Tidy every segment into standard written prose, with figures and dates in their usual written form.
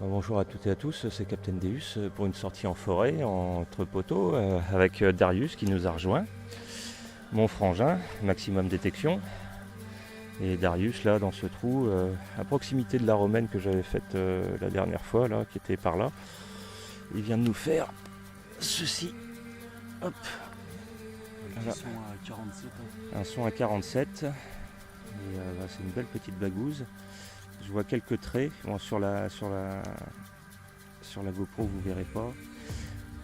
Bonjour à toutes et à tous, c'est Captain Deus pour une sortie en forêt entre poteaux avec Darius qui nous a rejoint, mon frangin, maximum détection, et Darius là dans ce trou à proximité de la romaine que j'avais faite la dernière fois là, qui était par là. Il vient de nous faire ceci, hop, Voilà. Son à 47. un son à 47, et c'est une belle petite bagouze. Je vois quelques traits, bon, sur la GoPro vous verrez pas.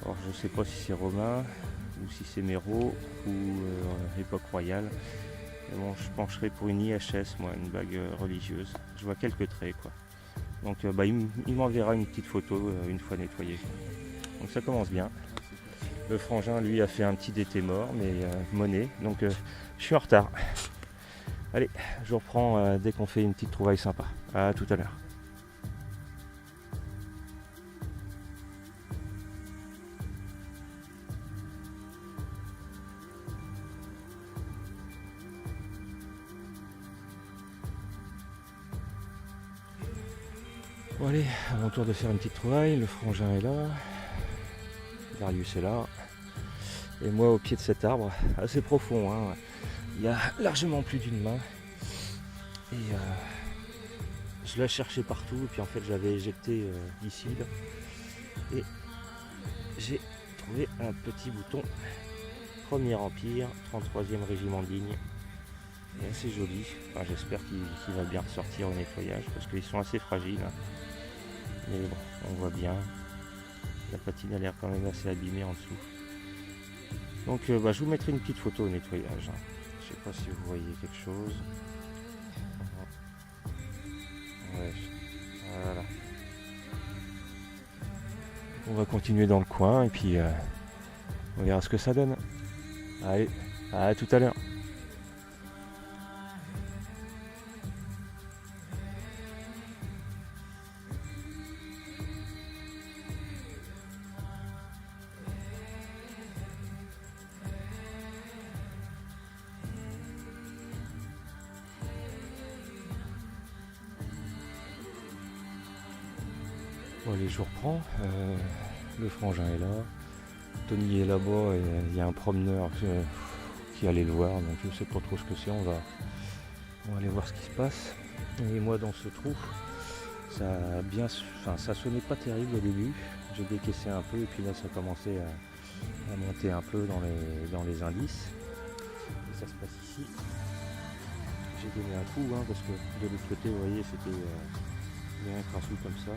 Alors je sais pas si c'est romain ou si c'est méro ou époque royale. Mais bon, je pencherai pour une IHS, moi, une bague religieuse. Je vois quelques traits quoi. Donc il m'enverra une petite photo une fois nettoyée. Donc ça commence bien. Le frangin lui a fait un petit DT mort mais monnaie, donc je suis en retard. Allez, je vous reprends dès qu'on fait une petite trouvaille sympa. À tout à l'heure. Bon allez, à mon tour de faire une petite trouvaille. Le frangin est là. Darius est là. Et moi au pied de cet arbre, assez profond, hein. Il y a largement plus d'une main. Et je la cherchais partout, et puis en fait j'avais éjecté ici là, et j'ai trouvé un petit bouton. Premier Empire, 33e régiment de ligne. Et assez joli. Enfin, j'espère qu'il va bien ressortir au nettoyage parce qu'ils sont assez fragiles. Hein. Mais bon, on voit bien. La patine a l'air quand même assez abîmée en dessous. Donc je vous mettrai une petite photo au nettoyage. Hein. Je sais pas si vous voyez quelque chose. Ouais, voilà. On va continuer dans le coin et puis on verra ce que ça donne. Allez, à tout à l'heure. Bon allez, je reprends. Le frangin est là. Tony est là-bas et il y a un promeneur qui allait le voir, donc je sais pas trop ce que c'est, on va aller voir ce qui se passe. Et moi dans ce trou, ça sonnait pas terrible au début, j'ai décaissé un peu et puis là ça commençait à monter un peu dans les indices. Et ça se passe ici. J'ai donné un coup parce que de l'autre côté vous voyez c'était bien crassou comme ça.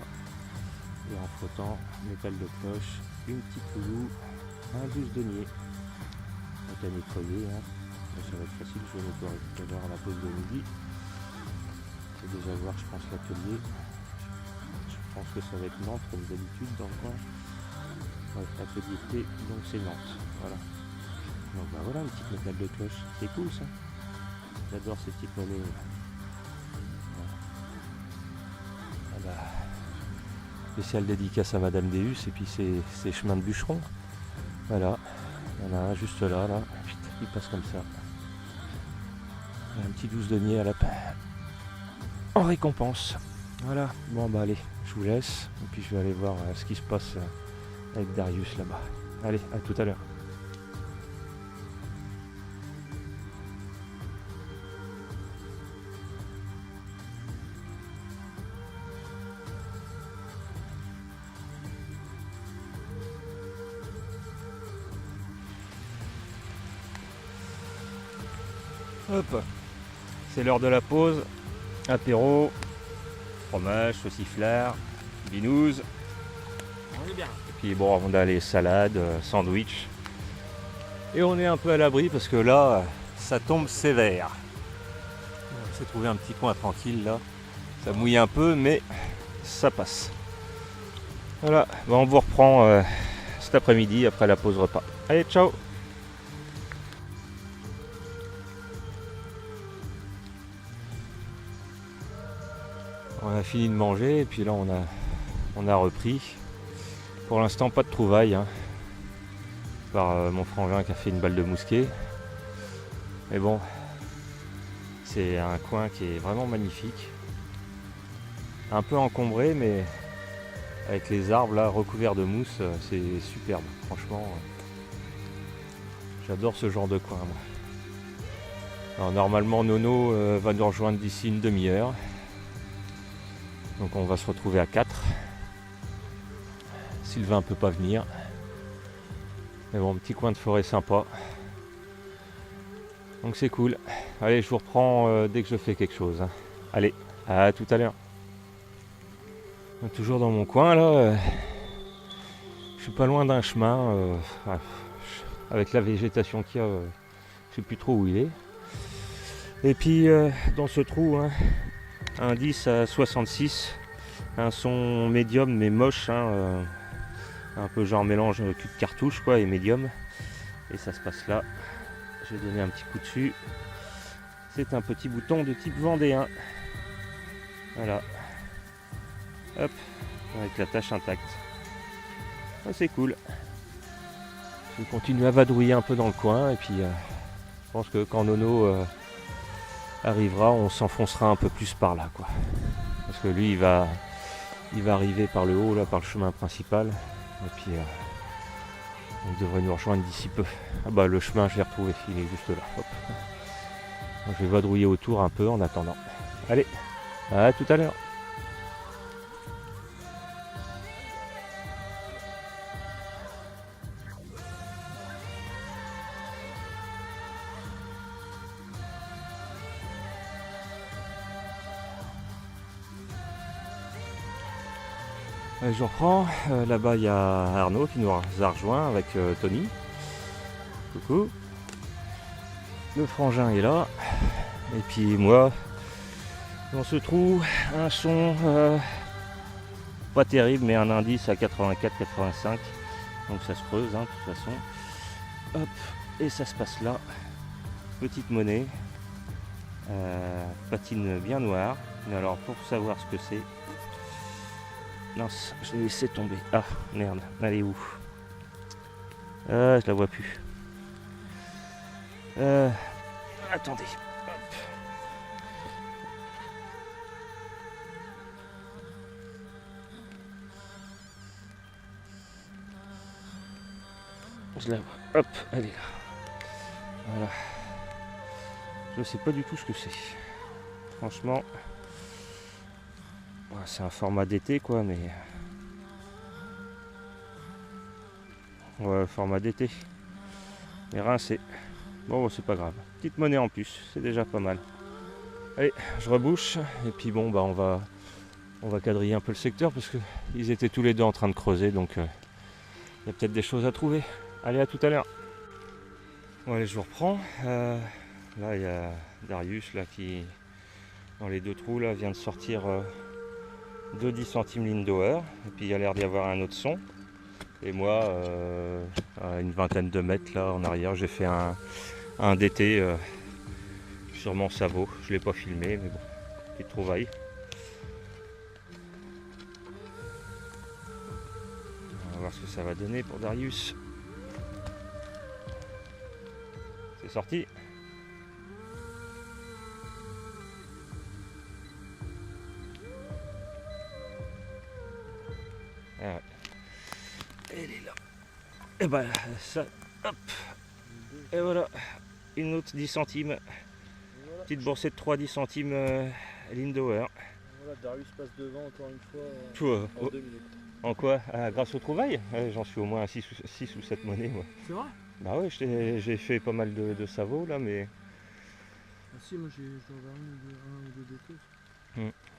Et en frottant, métal de cloche, une petite loulou, un 12 deniers. Donc à nettoyer, ça va être facile, je vais nettoyer tout à l'heure à la pause de midi. Je vais déjà voir je pense l'atelier. Je pense que ça va être Nantes comme d'habitude dans le coin. Ouais, atelier T, donc c'est Nantes. Voilà. Donc voilà une petite métal de cloche. C'est cool ça. J'adore ces petits poilets. Voilà. Spécial dédicace à Madame Deus et puis ses chemins de bûcheron. Voilà, il y en a un juste là, il passe comme ça. Un petit 12 deniers à la en récompense. Voilà, bon bah allez, je vous laisse et puis je vais aller voir ce qui se passe avec Darius là-bas. Allez, à tout à l'heure. Hop, c'est l'heure de la pause. Apéro, fromage, sauciflard, binouze. On est bien. Et puis bon, on a les salades, sandwich. Et on est un peu à l'abri parce que là, ça tombe sévère. On s'est trouvé un petit coin tranquille là. Ça mouille un peu, mais ça passe. Voilà, on vous reprend cet après-midi après la pause repas. Allez, ciao! On a fini de manger et puis là on a repris. Pour l'instant pas de trouvailles. Par mon frangin qui a fait une balle de mousquet. Mais bon, c'est un coin qui est vraiment magnifique. Un peu encombré mais avec les arbres là recouverts de mousse, c'est superbe. Franchement, j'adore ce genre de coin moi. Alors, normalement Nono va nous rejoindre d'ici une demi-heure. Donc on va se retrouver à 4. Sylvain ne peut pas venir. Mais bon, petit coin de forêt sympa. Donc c'est cool. Allez, je vous reprends dès que je fais quelque chose. Allez, à tout à l'heure. Toujours dans mon coin là. Je suis pas loin d'un chemin. Avec la végétation qu'il y a, je sais plus trop où il est. Et puis dans ce trou, un 10 à 66, un son médium mais moche, un peu genre mélange cul de cartouche quoi et médium. Et ça se passe là. Je vais donner un petit coup dessus. C'est un petit bouton de type vendéen. Voilà. Hop, avec la tâche intacte. Ah, c'est cool. Je vais continuer à vadrouiller un peu dans le coin et puis je pense que quand Nono arrivera, on s'enfoncera un peu plus par là quoi. Parce que lui il va arriver par le haut là, par le chemin principal. Et puis il devrait nous rejoindre d'ici peu. Ah bah le chemin je l'ai retrouvé, il est juste là. Hop. Donc, je vais vadrouiller autour un peu en attendant. Allez, à tout à l'heure. Je reprends, là-bas il y a Arnaud qui nous a rejoint avec Tony. Coucou. Le frangin est là. Et puis moi, dans ce trou, un son pas terrible mais un indice à 84-85. Donc ça se creuse de toute façon. Hop, et ça se passe là. Petite monnaie. Patine bien noire. Mais alors pour savoir ce que c'est. Mince, je l'ai laissé tomber. Ah merde, elle est où? Je la vois plus. Attendez. Hop. Je la vois. Hop, elle est là. Voilà. Je sais pas du tout ce que c'est. Franchement. C'est un format d'été quoi, mais ouais, format d'été mais rincé. Bon c'est pas grave, petite monnaie en plus, c'est déjà pas mal. Allez, je rebouche et puis bon bah on va quadriller un peu le secteur parce que ils étaient tous les deux en train de creuser, donc il y a peut-être des choses à trouver. Allez, à tout à l'heure. Bon allez, je vous reprends. Là il y a Darius là qui dans les deux trous là vient de sortir 2 10 centimes Lindauer, et puis il y a l'air d'y avoir un autre son. Et moi, à une vingtaine de mètres là en arrière, j'ai fait un DT sur mon sabot. Je ne l'ai pas filmé, mais bon, petite trouvaille. On va voir ce que ça va donner pour Darius. C'est sorti. Ah ouais. Elle est là. Et bah ça, hop. Et voilà, une autre 10 centimes. Voilà. Petite boursée de 3 10 centimes Lindauer. Voilà, Darius passe devant encore une fois en 2 minutes. En quoi? Grâce aux trouvailles? J'en suis au moins à 6 ou 7 monnaies moi. C'est vrai? Bah ouais, j'ai fait pas mal de savots là, mais... Ah si, moi j'ai un ou deux DT.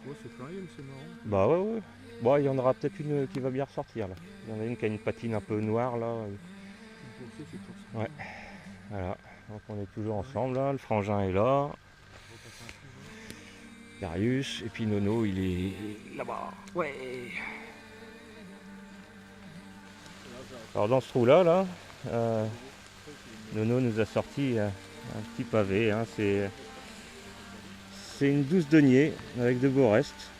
Ouais, c'est pareil, mais c'est marrant. Bah ouais. Bon, il y en aura peut-être une qui va bien ressortir là. Il y en a une qui a une patine un peu noire là. C'est pour ça. Ouais. Voilà. Donc on est toujours ensemble là. Le frangin est là. Darius. Et puis Nono, il est là-bas. Ouais. Alors dans ce trou là, Nono nous a sorti un petit pavé. C'est une douce denier avec de beaux restes.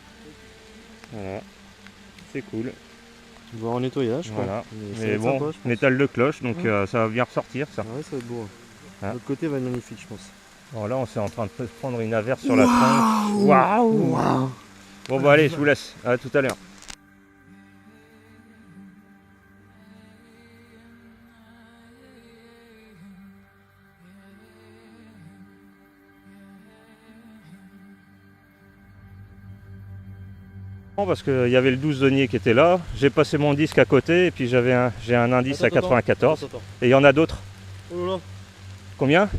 Voilà. C'est cool. Bon, en nettoyage, voilà. Mais bon, sympa, métal de cloche, donc ça va bien ressortir ça. Ouais, ça va être beau. Ah. L'autre côté va être magnifique, je pense. Bon là on est en train de prendre une averse sur la tronche. Waouh. Bon bah allez, je vous laisse. À tout à l'heure. Parce qu'il y avait le 12 denier qui était là, j'ai passé mon disque à côté et puis j'ai un indice à 94 et il y en a d'autres. Oh là là, Combien?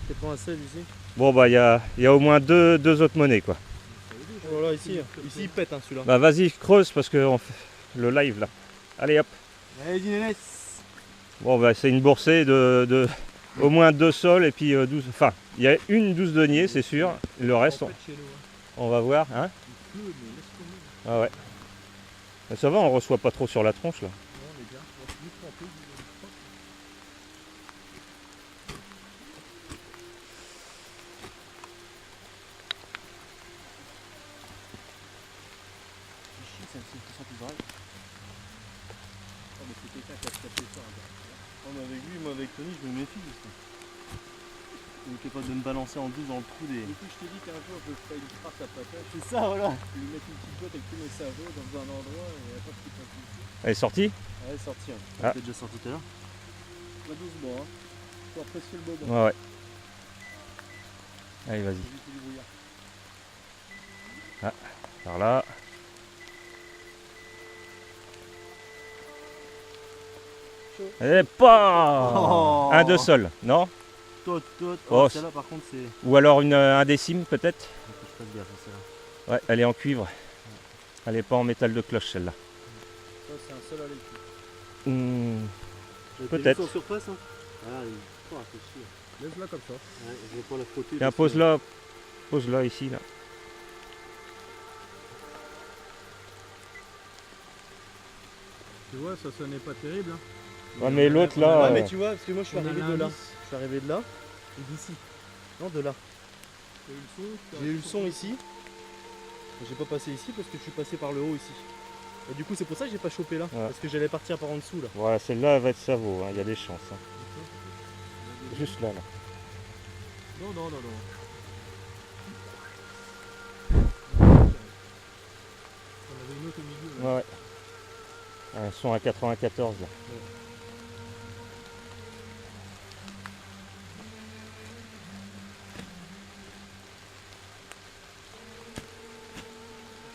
96 ici. Bon bah il y a au moins deux autres monnaies quoi. Oh là là, ici il pète hein, celui-là. Bah vas-y creuse parce qu'on fait le live là. Allez hop. Allez-y Nénès. Bon bah c'est une boursée de au moins 2 sols et puis 12. Enfin il y a une 12 deniers c'est sûr. Le reste on va voir hein. Ah ouais. Mais ça va, on reçoit pas trop sur la tronche là. Avec lui, moi avec Tony, je me méfie. Il est capable de me balancer en 12 dans le trou des. Du coup, je t'ai dit qu'un jour je ferais une trace à patate. C'est ça, voilà. Je lui mettre une petite boîte avec tous mes cerveaux dans un endroit et il n'y a pas de petit papier ici. Elle est sortie? Elle est sortie. Hein. Ah. Elle est déjà sortie tout à l'heure. Pas doucement, hein. Faut apprécier le moment. Ouais ouais. Allez vas-y. Ah, par là. Et pas Oh. un 2 sol, non? Tot. Oh, Celle-là par contre c'est. Ou alors un décime peut-être? Faut que je fasse gaffe à celle-là. Ouais, elle est en cuivre. Elle est pas en métal de cloche celle-là. Ça c'est un seul à l'équipe. Peut-être. Sur surface hein. Ah, il faut réfléchir. Laisse-la comme ça. Ouais, je vais pas la frotter. Tiens, pose-la ici là. Tu vois, ça sonnait pas terrible. Hein. Ouais, mais l'autre là. Ouais, mais tu vois, parce que moi je suis arrivé de là. Je suis arrivé de là et d'ici. Non, de là. J'ai eu le son ici. J'ai pas passé ici parce que je suis passé par le haut ici. Et du coup, c'est pour ça que j'ai pas chopé là. Ouais. Parce que j'allais partir par en dessous là. Voilà, celle-là elle va être savot, il y a des chances. Hein. Juste là. Non. Ouais, ouais. Elles sont à 94 là.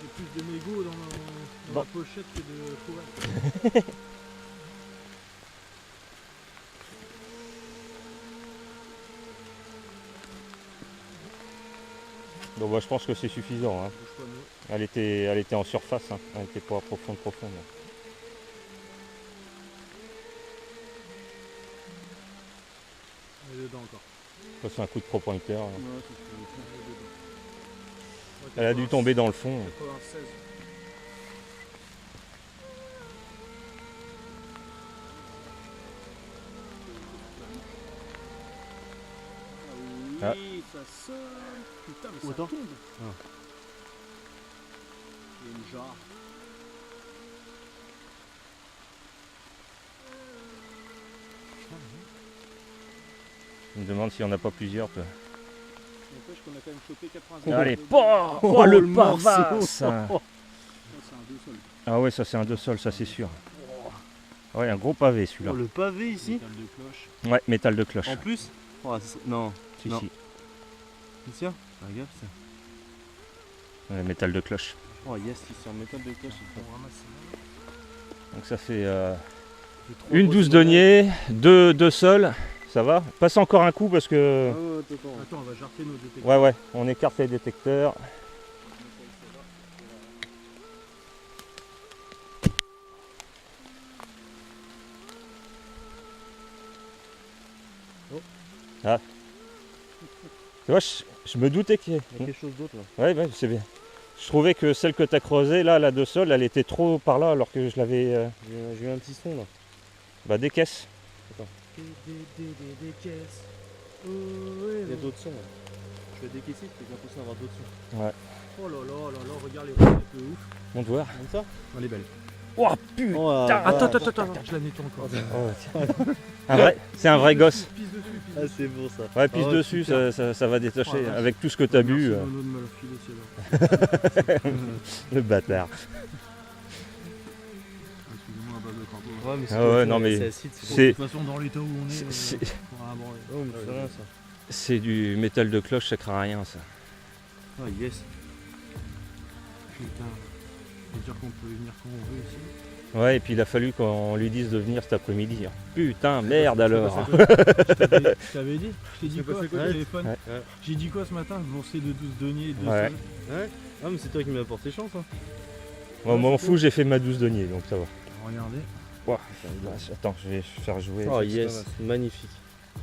J'ai plus de mégots dans Bon. la pochette que de couverts. Donc bah, je pense que c'est suffisant. Hein. Elle était en surface, hein. Elle était pas profonde. Elle est dedans encore. Ça c'est un coup de propointeur. Hein. Ouais, Elle a dû tomber dans le fond. 96. Ah. Oui, ça sonne. Putain, mais ça Autant. tombe. Ah. Il y a une jarre. Je me demande s'il n'y en a pas plusieurs. Peu. N'empêche qu'on a quand même chopé 80. Allez, le pavasse. Ça, c'est un deux sols. Ah ouais, ça c'est un 2 sol, ça c'est sûr. Ouais, un gros pavé celui-là. Oh, le pavé ici. Métal de cloche. Ouais, métal de cloche. En plus. Oh, non. Si, non. si. Tiens, regarde ça. Ouais, métal de cloche. Oh yes, ici en métal de cloche. Donc ça fait une 12 deniers, deux sols. Ça va? Passe encore un coup parce que... Attends, on va jarter nos détecteurs. Ouais, on écarte les détecteurs. Ah. Tu vois, je me doutais qu'il y Il y a quelque chose d'autre là. Ouais, c'est bien. Je trouvais que celle que tu as creusée, là, la 2 sol, elle était trop par là alors que je l'avais... J'ai eu un petit son là. Bah, des caisses. Des caisses. Il y a d'autres sons là. Je vais décaisser, j'ai l'impression d'avoir d'autres sons. Ouais. Oh là, regarde les roulettes de ouf. On te voir. Comme ça? Elle est belle. Oh putain! Attends, je la nettoie encore. C'est un vrai gosse. Pisse dessus. Ah, c'est bon ça. Ouais, pisse dessus, ça va détacher. Ouais. Avec tout ce que tu as bu. Merci, Nono, de me le filer, c'est là. Le bâtard. Excusez-moi, à base de crampons. Ouais, mais Ah ouais, non, mais De c'est toute façon, dans l'état où on est, c'est- on va aborder. Oh, mais c'est rien ça. c'est du métal de cloche, ça craint à rien ça. Oh yes. Putain. Et dire qu'on peut venir quand on veut ici. Ouais, et puis il a fallu qu'on lui dise de venir cet après-midi. Putain, merde alors. Je t'avais dit, je t'ai dit quoi au téléphone. Ouais. J'ai dit quoi ce matin? Bourser de 12 deniers et de Ouais. Ouais. Ah, mais c'est toi qui m'as apporté chance. Hein. Moi, m'en fous, j'ai fait ma 12 deniers, donc ça va. Regardez. Ouah, attends, je vais faire jouer. Oh yes, magnifique.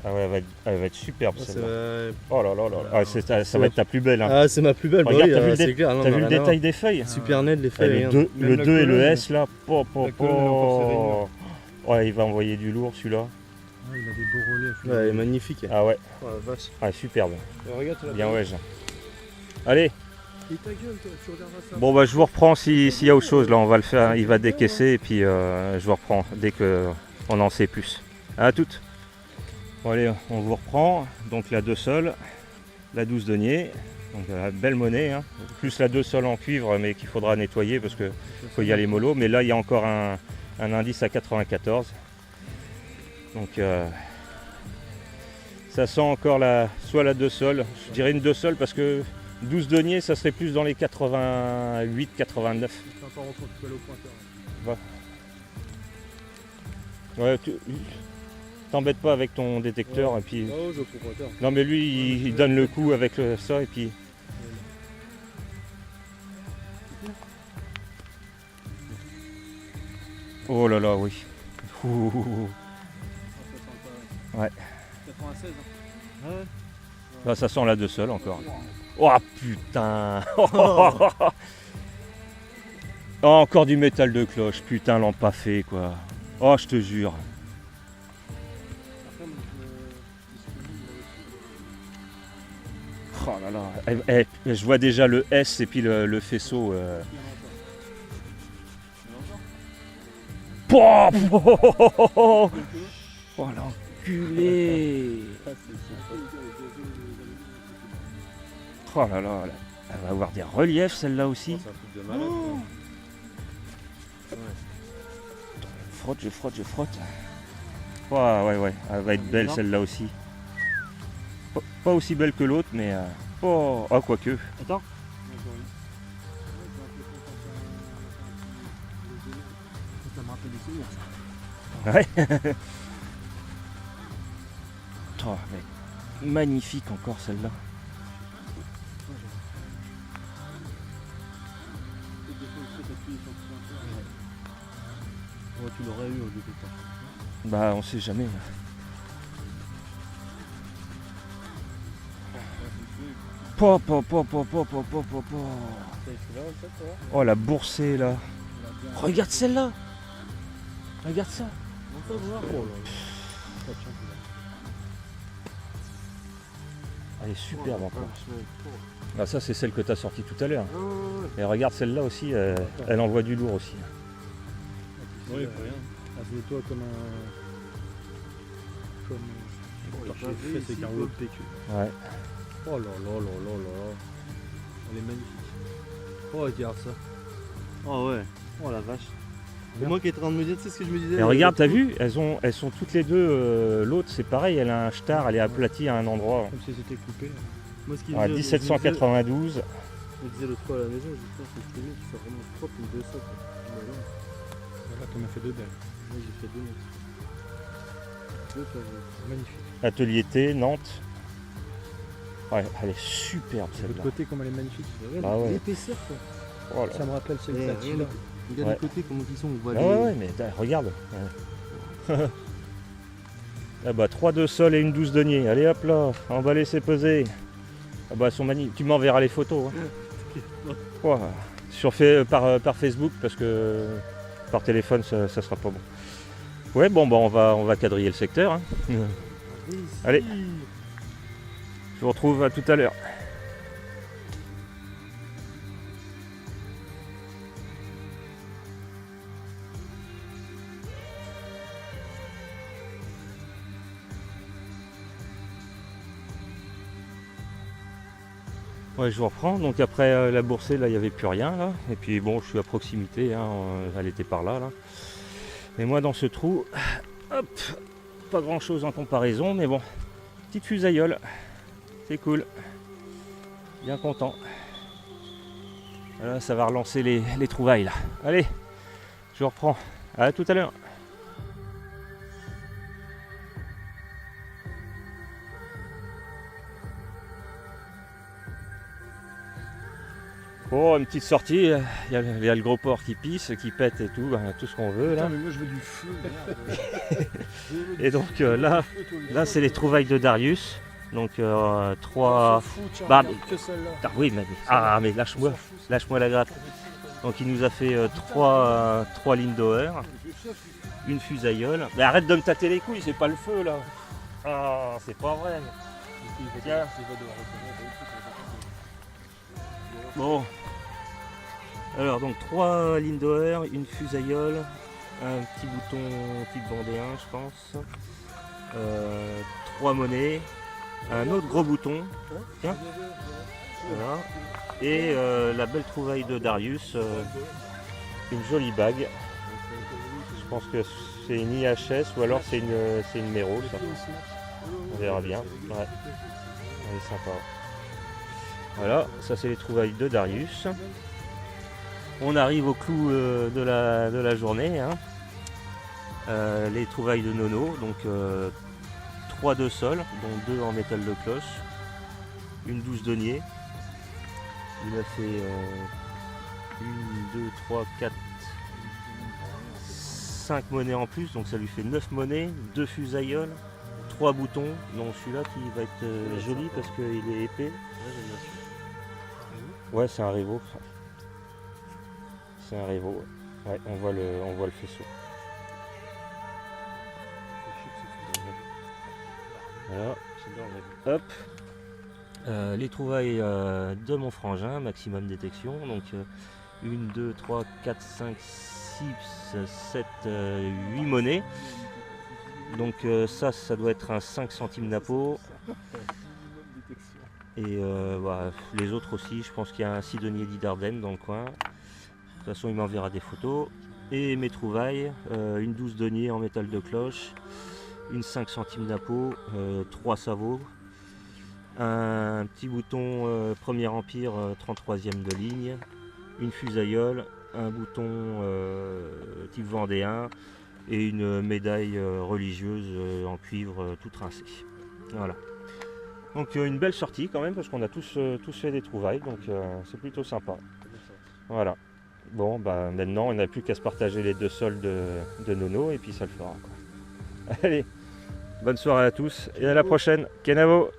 Ah ouais, elle va être superbe Oh, celle-là. Oh là là là. Ah, ça va être ta plus belle. Hein. Ah, c'est ma plus belle. Regarde, bah t'as vu le c'est clair. Non, T'as mais vu le rien à détail des feuilles? voir. Super net les Eh, feuilles. le hein. 2 Même la et colonne, le S là. la colonne est en porcelaine. Ouais, il va envoyer du lourd celui-là. Ah, il a des beaux reliefs. Ouais, elle est magnifique. Ah ouais, Oh la vache. ah, superbe. Regarde, tu l'as Bien ouais. Allez, Et ta gueule, toi, tu regarderas ça. bon bah je vous reprends s'il y a autre chose. Là on va le faire, il va décaisser et puis je vous reprends dès qu'on en sait plus. À toutes. Bon allez, on vous reprend. Donc la 2 sols, la 12 deniers. Donc belle monnaie, hein. Plus la 2 sols en cuivre mais qu'il faudra nettoyer parce que faut y aller mollo. Mais là il y a encore un indice à 94. Donc ça sent encore soit la 2 sols. Je dirais une 2 sols parce que 12 deniers ça serait plus dans les 88, 89. C'est encore en train de aller au pointeur. Ouais, t'embêtes pas avec ton détecteur et puis. Oh, je comprends pas. Non mais lui il donne le coup avec ça et puis. Oh là là oui. Ouh. Ouais. 96. Hein. Ouais. Là ça sent la 2 sols encore. Oh putain. Oh, encore du métal de cloche, putain l'ont pas fait quoi. Oh je te jure. Oh là là. Je vois déjà le S et puis le faisceau. Oh, oh l'enculé. Oh là là, elle va avoir des reliefs celle-là aussi. C'est un truc de malade. Je frotte. Oh, ouais, elle va être belle celle-là aussi. Pas aussi belle que l'autre, mais oh, quoique. Attends. Ça me rappelle des souvenirs, ça. Ouais. Oh, mais magnifique encore celle-là. Ouais, tu l'aurais eu au détecteur. Bah on sait jamais. Po. Oh la boursée là. Regarde celle-là. Regarde ça. Elle est superbe encore. Ah, ça c'est celle que tu as sortie tout à l'heure. Et regarde celle-là aussi, elle envoie du lourd aussi. Oui, pas rien. Assieds-toi comme un. Comme. J'ai fait c'est qu'un lot de PQ. Ouais. Oh là là là là là. Elle est magnifique. Oh, regarde ça. Oh ouais. Oh la vache. C'est moi qui est en train de me dire, tu sais ce que je me disais. Et regarde, t'as vu, elles sont toutes les deux, l'autre c'est pareil, elle a un star, elle est aplatie à un endroit. Comme si c'était coupé. Moi, ce qui Ah, me 1792. Je me disais l'autre fois à la maison, je pense que c'est mieux, c'est vraiment propre une 200. Voilà, t'en as fait deux belles. Moi j'ai fait deux mecs. Deux pavés. Magnifique. Atelier T, Nantes. Ouais, elle est superbe De l'autre celle-là. côté, comme elle est magnifique. Ah ouais. L'épaisseur quoi. Oh là. Ça me rappelle celle Eh, que t'as regarde, là. regarde Ouais. les côtés, comment ils sont, on voit Ah ouais, mais regarde. Ouais. Ah bah 3 de sol et une 12 deniers. Allez hop là, emballé c'est pesé. Ah bah elles sont magnifiques. Tu m'enverras les photos. Hein. Ouais. Par Facebook parce que par téléphone ça sera pas bon. Ouais bon bah on va quadriller le secteur. Hein. Allez. Je vous retrouve à tout à l'heure. Ouais, je vous reprends. Donc après la boursée, là, il n'y avait plus rien. Là. Et puis bon, je suis à proximité. Hein, elle était par là, là. Et moi, dans ce trou, hop, pas grand-chose en comparaison. Mais bon, petite fusailleule. C'est cool. Bien content. Voilà, ça va relancer les trouvailles là. Allez, je reprends. À tout à l'heure. Bon, une petite sortie, il y a le gros porc qui pisse, qui pète et tout, tout ce qu'on veut là. Putain, mais moi je veux du feu. Merde. Et donc là c'est les trouvailles de Darius. Donc 3. Bah, Bah, que celle-là. Ah oui, mais lâche-moi la grappe. Donc il nous a fait 3 Lindauer, une fusailleule. Mais arrête de me tâter les couilles, c'est pas le feu là. Ah, c'est pas vrai. Tiens. Bon. Alors donc 3 Lindauer, une fusailleule, un petit bouton type vendéen je pense, 3 monnaies, un autre gros bouton, tiens, voilà, et la belle trouvaille de Darius, une jolie bague. Je pense que c'est une IHS ou alors c'est une Mero ça. On verra bien. Ouais. Elle est sympa. Voilà, ça c'est les trouvailles de Darius. On arrive au clou de la journée. Hein. Les trouvailles de Nono, donc 3 de sol, dont 2 en métal de cloche, une 12 deniers. Il a fait 1, 2, 3, 4, 5 monnaies en plus, donc ça lui fait 9 monnaies, 2 fusailloles, 3 boutons, dont celui-là qui va être joli parce qu'il est épais. Ouais, c'est un Revo. C'est un Revo. Ouais, on voit le faisceau. Voilà. Hop. Les trouvailles de mon frangin, maximum détection. Donc 1, 2, 3, 4, 5, 6, 7, 8 monnaies. Donc ça doit être un 5 centimes napo. Et les autres aussi, je pense qu'il y a un 6 deniers d'Ardenne dans le coin. De toute façon, il m'enverra des photos. Et mes trouvailles, une 12 deniers en métal de cloche, une 5 centimes napo, 3 sabots, un petit bouton Premier Empire 33e de ligne, une fusailleule, un bouton type vendéen et une médaille religieuse en cuivre tout rincée. Voilà. Donc une belle sortie quand même parce qu'on a tous fait des trouvailles, donc c'est plutôt sympa. Voilà. Bon bah maintenant on n'a plus qu'à se partager les 2 sols de Nono et puis ça le fera. Allez, bonne soirée à tous et à la prochaine. Kenavo.